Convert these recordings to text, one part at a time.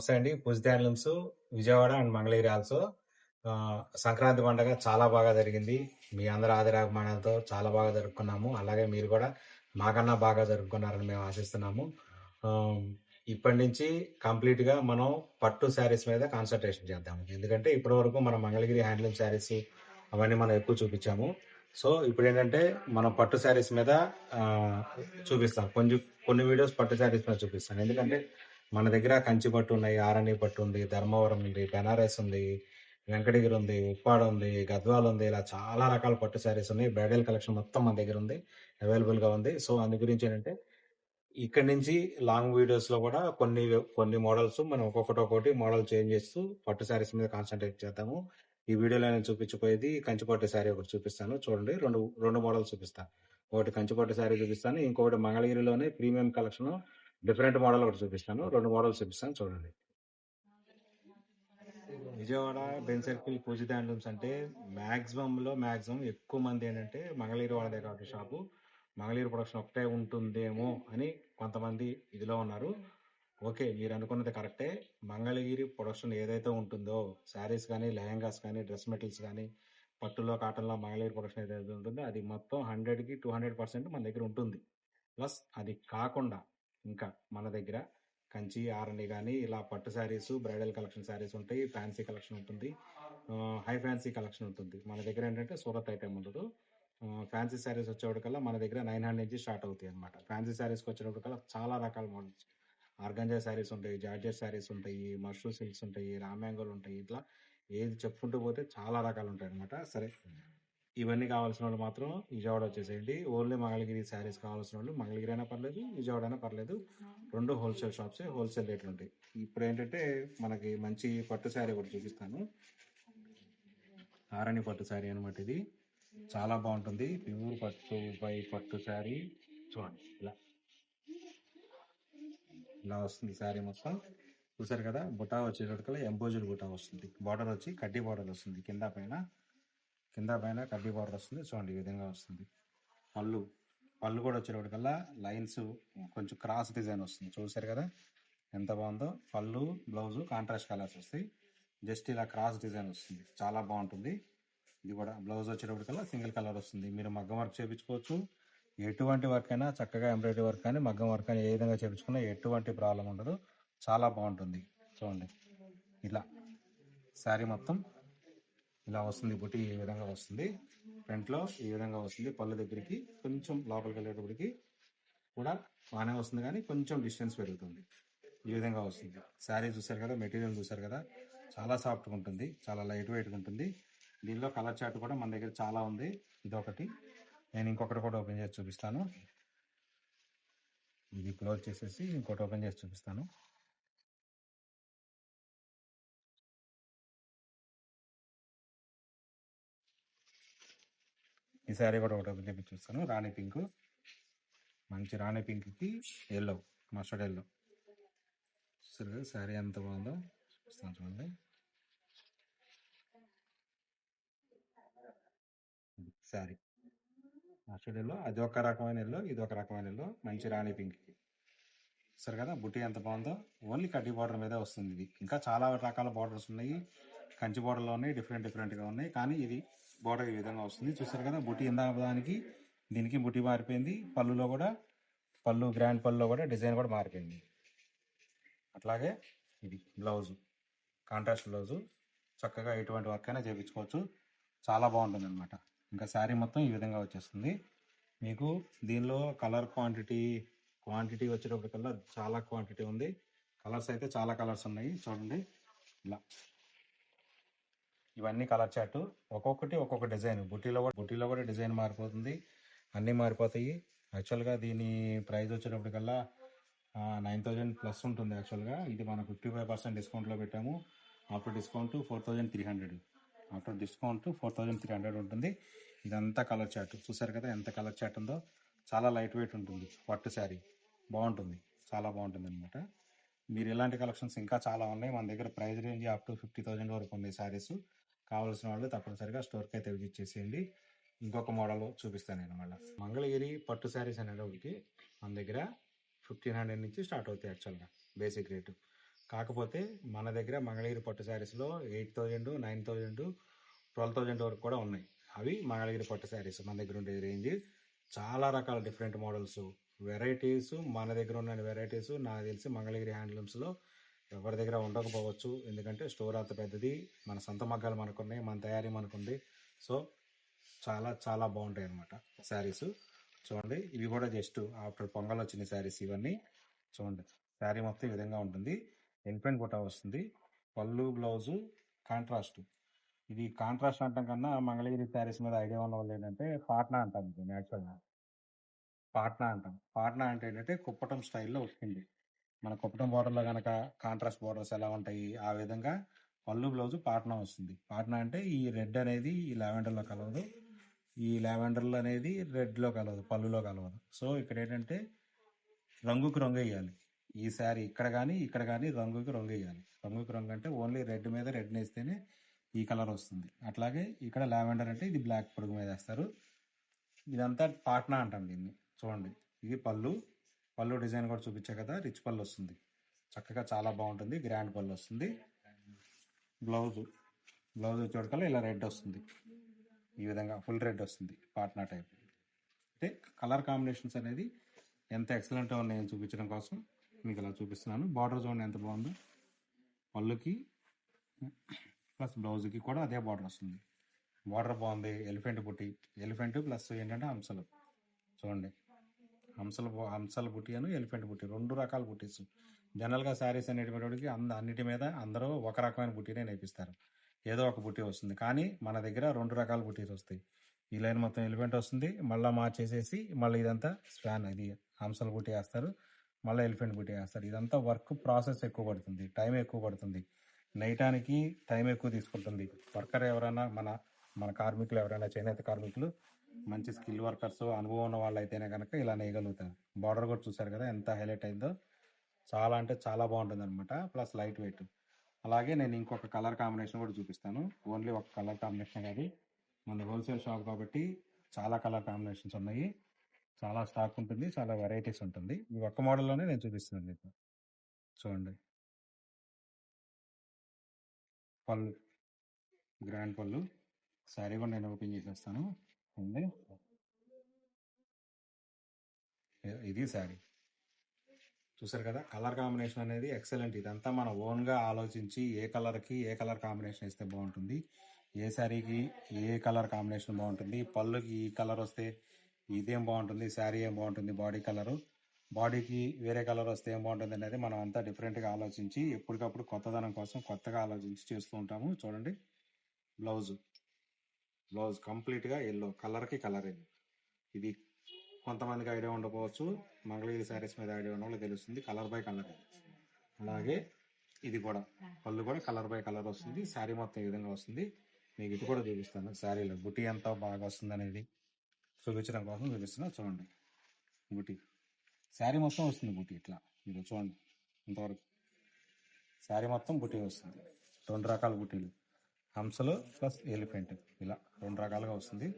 నమస్తే అండి. Pujitha handlooms Vijayawada and Mangalagiri also. Sankranti పండుగ చాలా బాగా జరిగింది. మీ అందరి ఆదరాభిమానాలతో చాలా బాగా జరుపుకున్నాము. అలాగే మీరు కూడా మాకన్నా బాగా జరుపుకున్నారని మేము ఆశిస్తున్నాము. ఆ, ఇప్పటి నుంచి కంప్లీట్గా మనం పట్టు శారీస్ మీద కాన్సన్ట్రేషన్ చేద్దాము. ఎందుకంటే ఇప్పటి వరకు మనం మంగళగిరి హ్యాండ్లూమ్ శారీస్ అవన్నీ మనం ఎక్కువ చూపించాము. సో ఇప్పుడు ఏంటంటే మనం పట్టు శారీస్ మీద ఆ, చూపిస్తాం. కొన్ని వీడియోస్ పట్టు శారీస్ మీద చూపిస్తాను. ఎందుకంటే మన దగ్గర కంచి పట్టు ఉన్నాయి, ఆరణి పట్టు ఉంది, ధర్మవరం ఉంది, బెనారస్ ఉంది, వెంకటగిరి ఉంది, ఉప్పాడ ఉంది, గద్వాల్ ఉంది. ఇలా చాలా రకాల పట్టు శారీస్ ఉన్నాయి. బ్రైడల్ కలెక్షన్ మొత్తం మన దగ్గర ఉంది, అవైలబుల్గా ఉంది. సో అందు గురించి ఏంటంటే ఇక్కడ నుంచి లాంగ్ వీడియోస్ లో కూడా కొన్ని కొన్ని మోడల్స్ మనం ఒక్కొక్కటి మోడల్ చేంజ్ చేస్తూ పట్టు శారీస్ మీద కాన్సన్ట్రేట్ చేద్దాము. ఈ వీడియోలో నేను చూపించబోయేది కంచిపట్టు శారీ ఒకటి చూపిస్తాను. చూడండి, రెండు రెండు మోడల్స్ చూపిస్తాను. ఒకటి కంచిపట్టు శారీ చూపిస్తాను, ఇంకొకటి మంగళగిరిలోనే ప్రీమియం కలెక్షన్ డిఫరెంట్ మోడల్ ఒకటి చూపిస్తాను. రెండు మోడల్స్ చూపిస్తాను, చూడండి. విజయవాడ బెన్ సర్కిల్ పూజిత హ్యాండ్లూమ్స్ అంటే మాక్సిమం ఎక్కువ మంది ఏంటంటే మంగళగిరి వాళ్ళదే కాబట్టి షాపు మంగళగిరి ప్రొడక్షన్ ఒకటే ఉంటుందేమో అని కొంతమంది ఇదిలో ఉన్నారు. ఓకే, మీరు అనుకున్నది కరెక్టే. మంగళగిరి ప్రొడక్షన్ ఏదైతే ఉంటుందో శారీస్ కానీ, లెహంగాస్ కానీ, డ్రెస్ మెటీరియల్స్ కానీ, పట్టులో కాటన్లో మంగళగిరి ప్రొడక్షన్ ఏదైతే ఉంటుందో అది మొత్తం 100కి 200% మన దగ్గర ఉంటుంది. ప్లస్ అది కాకుండా ఇంకా మన దగ్గర కంచి, ఆరణి కానీ ఇలా పట్టు శారీస్, బ్రైడల్ కలెక్షన్ శారీస్ ఉంటాయి, ఫ్యాన్సీ కలెక్షన్ ఉంటుంది, హై ఫ్యాన్సీ కలెక్షన్ ఉంటుంది. మన దగ్గర ఏంటంటే సూరత్ ఐటమ్ ఉండదు. ఫ్యాన్సీ శారీస్ వచ్చేవాడికల్లా మన దగ్గర 900 నుంచి స్టార్ట్ అవుతాయి అనమాట. ఫ్యాన్సీ శారీస్కి వచ్చేటప్పటికల్లా చాలా రకాల మోడల్స్, ఆర్గంజా శారీస్ ఉంటాయి, జార్జెట్ శారీస్ ఉంటాయి, మష్రూ సిల్క్స్ ఉంటాయి, రామ్యాంగోలు ఉంటాయి. ఇట్లా ఏది చెప్పుకుంటూ పోతే చాలా రకాలు ఉంటాయి అనమాట. సరే, ఇవన్నీ కావాల్సిన వాళ్ళు మాత్రం విజయవాడ వచ్చేసేయండి. ఓన్లీ మంగళగిరి శారీస్ కావాల్సిన వాళ్ళు మంగళగిరి అయినా పర్లేదు, విజయవాడ అయినా పర్లేదు. రెండు హోల్సేల్ షాప్సే, హోల్సేల్ రేట్లు ఉంటాయి. ఇప్పుడు ఏంటంటే మనకి మంచి పట్టు శారీ ఒకటి చూపిస్తాను. ఆరణి పట్టు శారీ అనమాట. ఇది చాలా బాగుంటుంది. ప్యూర్ పట్టు బై పట్టు శారీ. చూడండి, ఇలా వస్తుంది శారీ మొత్తం. చూసారు కదా, బుటా వచ్చేటప్పటికల్లా ఎంబోజుడ్ బుటా వస్తుంది. బార్డర్ వచ్చి కడ్డీ బార్డర్ వస్తుంది. కింద పైన కడ్డీ బార్డర్ వస్తుంది. చూడండి, ఈ విధంగా వస్తుంది. పళ్ళు కూడా వచ్చేటప్పటికల్లా లైన్స్ కొంచెం క్రాస్ డిజైన్ వస్తుంది. చూసారు కదా ఎంత బాగుందో. పళ్ళు, బ్లౌజ్ కాంట్రాస్ట్ కలర్స్ వస్తాయి. జస్ట్ ఇలా క్రాస్ డిజైన్ వస్తుంది, చాలా బాగుంటుంది. ఇది కూడా బ్లౌజ్ వచ్చేటప్పటికల్లా సింగిల్ కలర్ వస్తుంది. మీరు మగ్గం వర్క్ చేయించుకోవచ్చు. ఎటువంటి వర్క్ అయినా చక్కగా ఎంబ్రాయిడరీ వర్క్ కానీ, మగ్గం వర్క్ కానీ ఏ విధంగా చేయించుకున్నా ఎటువంటి ప్రాబ్లం ఉండదు. చాలా బాగుంటుంది. చూడండి, ఇలా శారీ మొత్తం ఇలా వస్తుంది. బుట్టి ఈ విధంగా వస్తుంది. ఫ్రంట్లో ఈ విధంగా వస్తుంది. పళ్ళు దగ్గరికి కొంచెం లోపలికి వెళ్ళేటప్పటికి కూడా బాగానే వస్తుంది, కానీ కొంచెం డిస్టెన్స్ పెరుగుతుంది. ఈ విధంగా వస్తుంది. శారీ చూసారు కదా, మెటీరియల్ చూసారు కదా, చాలా సాఫ్ట్గా ఉంటుంది, చాలా లైట్ వెయిట్గా ఉంటుంది. దీనిలో కలర్ చార్ట్ కూడా మన దగ్గర చాలా ఉంది. ఇదొకటి, నేను ఇంకొకటి కూడా ఓపెన్ చేసి చూపిస్తాను. ఇది క్లోజ్ చేసేసి ఇంకోటి ఓపెన్ చేసి చూపిస్తాను. ఈ శారీ కూడా ఒకటి ఓపెన్ చేసి చూస్తాను. రాణి పింక్, మంచి రాణి పింక్కి ఎల్లో, మస్టర్డ్ ఎల్లో. సరే, శారీ ఎంత బాగుందో చూపిస్తాను, చూడండి. శారీ మస్టర్డ్ ఎల్లో, అది ఒక రకమైన ఎల్లో, ఇది ఒక రకమైన ఎల్లో, మంచి రాణి పింక్కి. సరే కదా, బుట్టి ఎంత బాగుందో. ఓన్లీ కడ్డీ బార్డర్ మీదే వస్తుంది. ఇది ఇంకా చాలా రకాల బార్డర్స్ ఉన్నాయి. కంచి బార్డర్లో ఉన్నాయి, డిఫరెంట్గా ఉన్నాయి. కానీ ఇది బార్డర్ ఈ విధంగా వస్తుంది. చూసారు కదా, బుట్టి ఇందాక దానికి దీనికి బుట్టి మారిపోయింది. పళ్ళులో కూడా, గ్రాండ్ పళ్ళులో కూడా డిజైన్ కూడా మారిపోయింది. అట్లాగే ఇది బ్లౌజు, కాంట్రాస్ట్ బ్లౌజు. చక్కగా ఎటువంటి వర్క్ అయినా చేయించుకోవచ్చు, చాలా బాగుంటుంది అనమాట. ఇంకా శారీ మొత్తం ఈ విధంగా వచ్చేస్తుంది. మీకు దీనిలో కలర్ క్వాంటిటీ వచ్చేటప్పటికల్లా చాలా క్వాంటిటీ ఉంది. కలర్స్ అయితే చాలా కలర్స్ ఉన్నాయి. చూడండి, ఇలా ఇవన్నీ కలర్ చార్ట్. ఒక్కొక్కటి ఒక్కొక్క డిజైన్. బుట్టీలో కూడా డిజైన్ మారిపోతుంది, అన్నీ మారిపోతాయి. యాక్చువల్గా దీని ప్రైస్ వచ్చేటప్పటికల్లా 9,000 ప్లస్ ఉంటుంది. యాక్చువల్గా ఇది మనం 55% డిస్కౌంట్లో పెట్టాము. After discount 4,300. ఆఫ్టర్ డిస్కౌంట్ 4,300 ఉంటుంది. ఇదంతా కలర్ చార్ట్. చూసారు కదా ఎంత కలర్ చార్ట్ ఉందో. చాలా లైట్ వెయిట్ ఉంటుంది. పట్టు శారీ బాగుంటుంది, చాలా బాగుంటుంది అనమాట. మీరు ఇలాంటి కలెక్షన్స్ ఇంకా చాలా ఉన్నాయి మన దగ్గర. ప్రైస్ రేంజ్ అప్ టు 50,000 వరకు ఉన్నాయి శారీస్. కావాల్సిన వాళ్ళు తప్పనిసరిగా స్టోర్కి అయితే విజిట్ చేసేయండి. ఇంకొక మోడల్ చూపిస్తాను నేను మళ్ళీ. మంగళగిరి పట్టు శారీస్ అనేటికి మన దగ్గర 1,500 నుంచి స్టార్ట్ అవుతాయి. యాక్చువల్గా బేసిక్ రేటు. కాకపోతే మన దగ్గర మంగళగిరి పట్టు శారీస్లో 8,000, 9,000, 12,000 వరకు కూడా ఉన్నాయి. అవి మంగళగిరి పట్టు శారీస్ మన దగ్గర ఉండే రేంజ్. చాలా రకాల డిఫరెంట్ మోడల్స్, వెరైటీస్, మన దగ్గర ఉన్న వెరైటీస్ నాకు తెలిసి మంగళగిరి హ్యాండ్లూమ్స్లో ఎవరి దగ్గర ఉండకపోవచ్చు. ఎందుకంటే స్టోర్ అంత పెద్దది, మన సొంత మగ్గాలు మనకున్నాయి, మన తయారీ మనకుంది. సో చాలా చాలా బాగుంటాయి అన్నమాట శారీస్. చూడండి, ఇవి కూడా జస్ట్ ఆఫ్టర్ పొంగల్ వచ్చిన శారీస్ ఇవన్నీ. చూడండి, శారీ మొత్తం ఈ విధంగా ఉంటుంది. ఎలిఫెంట్ బుట్ట వస్తుంది. పళ్ళు, బ్లౌజు కాంట్రాస్ట్. ఇది కాంట్రాస్ట్ అంటాం కన్నా మంగళగిరి శారీస్ మీద ఐడియా ఉన్న వాళ్ళు ఏంటంటే పాట్నా అంటాం. దీన్ని యాక్చువల్గా పాట్నా అంటాం. పాట్నా అంటే ఏంటంటే కుప్పటం స్టైల్లో వస్తుంది. మన కుప్పటం బోర్డర్లో కనుక కాంట్రాస్ట్ బోర్డర్స్ ఎలా ఉంటాయి ఆ విధంగా పళ్ళు, బ్లౌజు పాట్నా వస్తుంది. పాట్నా అంటే ఈ రెడ్ అనేది ఈ లావెండర్లో కలవదు, ఈ లావెండర్లో అనేది రెడ్లో కలవదు, పళ్ళులో కలవదు. సో ఇక్కడ ఏంటంటే రంగుకు రంగు వేయాలి. ఈ శారీ ఇక్కడ కానీ రంగుకి రంగు వేయాలి. రంగుకి రంగు అంటే ఓన్లీ రెడ్ మీద రెడ్ వేస్తేనే ఈ కలర్ వస్తుంది. అట్లాగే ఇక్కడ లావెండర్ అంటే ఇది బ్లాక్ పొడుగు మీద వేస్తారు. ఇదంతా పాట్నా అంటాం దీన్ని. చూడండి, ఇది పళ్ళు డిజైన్ కూడా చూపించా కదా, రిచ్ పళ్ళు వస్తుంది. చక్కగా చాలా బాగుంటుంది, గ్రాండ్ పళ్ళు వస్తుంది. బ్లౌజ్ చూడకల్లా ఇలా రెడ్ వస్తుంది. ఈ విధంగా ఫుల్ రెడ్ వస్తుంది, పాట్నా టైప్. అంటే కలర్ కాంబినేషన్స్ అనేది ఎంత ఎక్సలెంట్గా ఉన్నాయని చూపించడం కోసం మీకు ఇలా చూపిస్తున్నాను. బార్డర్ చూడండి ఎంత బాగుందో. పళ్ళుకి ప్లస్ బ్లౌజ్కి కూడా అదే బార్డర్ వస్తుంది. బార్డర్ బాగుంది. ఎలిఫెంట్ ప్లస్ ఏంటంటే హంసలు. చూడండి, హంసల బుట్టి అని ఎలిఫెంట్ బుట్టి, 2 రకాల బుట్టీస్. జనరల్గా శారీస్ అనేటికి అన్నిటి మీద అందరూ ఒక రకమైన బుట్టీనే నేర్పిస్తారు, ఏదో ఒక బుట్టి వస్తుంది. కానీ మన దగ్గర 2 రకాల బుట్టీస్ వస్తాయి. ఈ లైన్ మొత్తం ఎలిఫెంట్ వస్తుంది, మళ్ళీ మార్చేసేసి మళ్ళీ ఇదంతా స్పాన్, ఇది హంసల బుట్టి వేస్తారు, మళ్ళీ ఎలిఫెంట్ బుట్టి వేస్తారు. ఇదంతా వర్క్ ప్రాసెస్ ఎక్కువ పడుతుంది, టైం ఎక్కువ పడుతుంది, నేయటానికి టైం ఎక్కువ తీసుకుంటుంది. వర్కర్ ఎవరైనా మన కార్మికులు ఎవరైనా, చేనేత కార్మికులు మంచి స్కిల్ వర్కర్స్, అనుభవం ఉన్న వాళ్ళు అయితేనే కనుక ఇలా నేయగలుగుతారు. బార్డర్ కూడా చూసారు కదా ఎంత హైలైట్ అయిందో. చాలా అంటే చాలా బాగుంటుంది అనమాట, ప్లస్ లైట్ వెయిట్. అలాగే నేను ఇంకొక కలర్ కాంబినేషన్ కూడా చూపిస్తాను. ఓన్లీ ఒక కలర్ కాంబినేషన్ కాదు, మన హోల్సేల్ షాప్ కాబట్టి చాలా కలర్ కాంబినేషన్స్ ఉన్నాయి, చాలా స్టాక్ ఉంటుంది, చాలా వెరైటీస్ ఉంటుంది. ఈ ఒక్క మోడల్లోనే నేను చూపిస్తున్నాను మీకు. చూడండి, పళ్ళు, గ్రాండ్ పళ్ళు. శారీ కూడా నేను ఓపెన్ చేసేస్తాను. ఉంది, ఇది శారీ. చూసారు కదా, కలర్ కాంబినేషన్ అనేది ఎక్సలెంట్. ఇదంతా మన ఓన్గా ఆలోచించి ఏ కలర్ కాంబినేషన్ ఇస్తే బాగుంటుంది, ఏ శారీకి ఏ కలర్ కాంబినేషన్ బాగుంటుంది, పళ్ళుకి ఈ కలర్ వస్తే ఇదేం బాగుంటుంది, శారీ ఏం బాగుంటుంది, బాడీకి వేరే కలర్ వస్తే ఏం బాగుంటుంది అనేది మనం అంతా డిఫరెంట్గా ఆలోచించి ఎప్పటికప్పుడు కొత్తదనం కోసం కొత్తగా ఆలోచించి చేస్తూ ఉంటాము. చూడండి, బ్లౌజ్ కంప్లీట్గా ఎల్లో, కలర్కి కలర్ ఇది కొంతమందికి ఐడియా ఉండకపోవచ్చు, మంగళగిరి శారీస్ మీద ఐడియా ఉన్న వాళ్ళకి తెలుస్తుంది, కలర్ బై కలర్. అలాగే ఇది కూడా పళ్ళు కూడా కలర్ బై కలర్ వస్తుంది. శారీ మొత్తం ఈ విధంగా వస్తుంది. మీకు ఇది కూడా చూపిస్తాను, శారీలో బుటీ ఎంత బాగా వస్తుంది అనేది చూపించడం కోసం చూపిస్తున్నా. చూడండి, బుటీ శారీ మొత్తం వస్తుంది, బుటీ ఇట్లా మీరు చూడండి ఇంతవరకు శారీ మొత్తం బుటీ వస్తుంది. 2 రకాల బుటీలు, హంసలు ప్లస్ ఎలిఫెంట్, ఇలా 2 రకాలుగా వస్తుంది.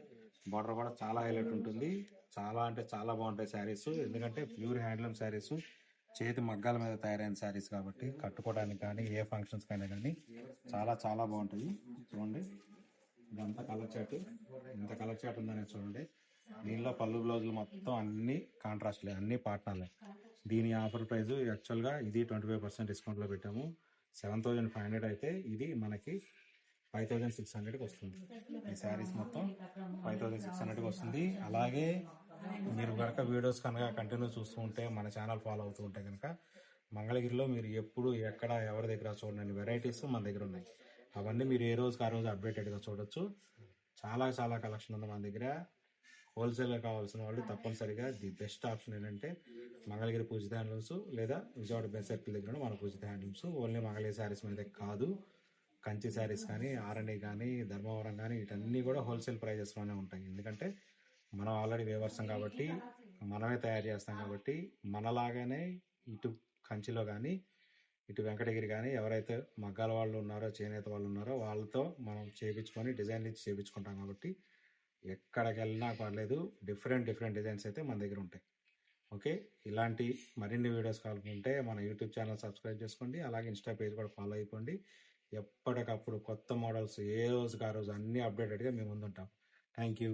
బార్డర్ కూడా చాలా హైలైట్ ఉంటుంది. చాలా అంటే చాలా బాగుంటాయి శారీస్, ఎందుకంటే ప్యూర్ హ్యాండ్లూమ్ శారీస్, చేతి మగ్గాల మీద తయారైన శారీస్ కాబట్టి కట్టుకోవడానికి కానీ ఏ ఫంక్షన్స్ కైనా కానీ చాలా చాలా బాగుంటాయి. చూడండి, ఇదంతా కలర్ చాట్, ఎంత కలర్ చాట్ ఉందనేది చూడండి. దీనిలో పళ్ళు, బ్లౌజులు మొత్తం అన్ని కాంట్రాస్ట్లే, అన్ని పాట్నాలే. దీని ఆఫర్ ప్రైస్ యాక్చువల్గా ఇది 25% డిస్కౌంట్లో పెట్టాము. 7,500 అయితే ఇది మనకి 5,600కి వస్తుంది. ఈ శారీస్ మొత్తం 5,600కి వస్తుంది. అలాగే మీరు కనుక వీడియోస్ కనుక కంటిన్యూ చూస్తూ ఉంటే, మన ఛానల్ ఫాలో అవుతూ ఉంటే కనుక మంగళగిరిలో మీరు ఎప్పుడు ఎక్కడ ఎవరి దగ్గర చూడండి వెరైటీస్ మన దగ్గర ఉన్నాయి. అవన్నీ మీరు ఏ రోజుకి ఆ రోజు అప్డేటెడ్గా చూడొచ్చు. చాలా చాలా కలెక్షన్ ఉంది మన దగ్గర. హోల్సేల్గా కావాల్సిన వాళ్ళు తప్పనిసరిగా ది బెస్ట్ ఆప్షన్ ఏంటంటే మంగళగిరి పూజిత హ్యాండ్లూమ్స్ లేదా విజయవాడ బెస్ట్ సర్కిల్ దగ్గర మన పూజిత హ్యాండ్లూమ్స్. ఓన్లీ మంగళగిరి శారీస్ మీద కాదు, కంచి శారీస్ కానీ, ఆరణి కానీ, ధర్మవరం కానీ, వీటన్నీ కూడా హోల్సేల్ ప్రైజెస్లోనే ఉంటాయి. ఎందుకంటే మనం ఆల్రెడీ వేవర్సం కాబట్టి, మనమే తయారు చేస్తాం కాబట్టి, మనలాగానే ఇటు కంచిలో కానీ ఇటు వెంకటగిరి కానీ ఎవరైతే మగ్గాల వాళ్ళు ఉన్నారో, చేనేత వాళ్ళు ఉన్నారో వాళ్ళతో మనం చేయించుకొని డిజైన్లు ఇచ్చి చేయించుకుంటాం కాబట్టి ఎక్కడికి వెళ్ళినా పర్లేదు, డిఫరెంట్ డిజైన్స్ అయితే మన దగ్గర ఉంటాయి. ఓకే, ఇలాంటి మరిన్ని వీడియోస్ కావాలనుకుంటే మన యూట్యూబ్ ఛానల్ సబ్స్క్రైబ్ చేసుకోండి, అలాగే ఇన్స్టా పేజ్ కూడా ఫాలో అయిపోండి. ఎప్పటికప్పుడు కొత్త మోడల్స్ ఏ రోజుకి ఆ రోజు అన్నీ అప్డేటెడ్గా మేము ముందుంటాం. Thank you.